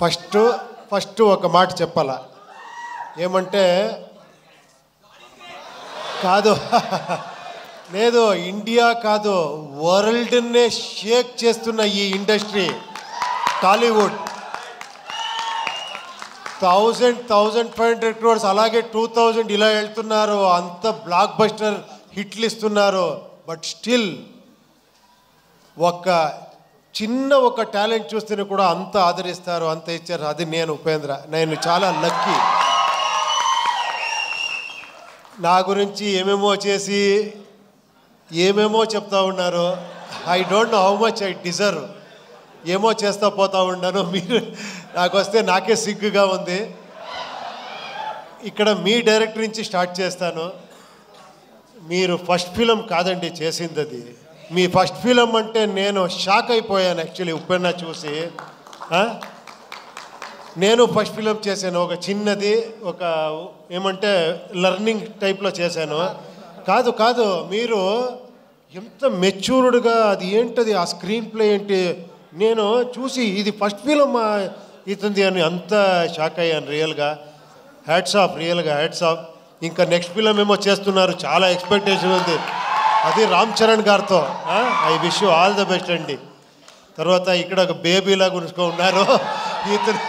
first ఒక మాట చెప్పాలా ఏమంటే కాదు లేదు ఇండియా కాదు వరల్డ్నే షేక్ చేస్తున్న ఈ ఇండస్ట్రీ టాలీవుడ్ 1,500 crores అలాగే 2,000 ఇలా వెళ్తున్నారు అంత బ్లాక్ బస్టర్ హిట్లు ఇస్తున్నారు బట్ స్టిల్ ఒక టాలెంట్ చూస్తేనే కూడా అంత ఆదరిస్తారు అంత ఇచ్చారు అది నేను ఉపేంద్ర నేను చాలా లక్కీ నా గురించి ఏమేమో చేసి ఏమేమో చెప్తా ఉన్నారు I don't know how much I deserve ఏమో చేస్తా పోతా ఉన్నాను మీరు నాకు వస్తే నాకే సిగ్గుగా ఉంది ఇక్కడ మీ డైరెక్టర్ నుంచి స్టార్ట్ చేస్తాను మీరు ఫస్ట్ ఫిలం కాదండి చేసింది అది మీ ఫస్ట్ ఫిలం అంటే నేను షాక్ అయిపోయాను యాక్చువల్లీ ఉపేంద్ర చూసి నేను ఫస్ట్ ఫిలం చేశాను ఒక చిన్నది ఒక ఏమంటే లర్నింగ్ టైప్లో చేశాను కాదు మీరు ఎంత మెచ్యూర్డ్గా అది ఏంటది ఆ స్క్రీన్ ప్లే ఏంటి నేను చూసి ఇది ఫస్ట్ ఫిలం ఇతుంది అని అంత షాక్ అయ్యాను రియల్గా హ్యాట్స్ ఆఫ్ ఇంకా నెక్స్ట్ ఫిలం ఏమో చేస్తున్నారు చాలా ఎక్స్పెక్టేషన్ ఉంది అది రామ్ చరణ్ గారితో I wish you all the best అండి తర్వాత ఇక్కడ ఒక బేబీలాగా ఉన్నారు ఇతను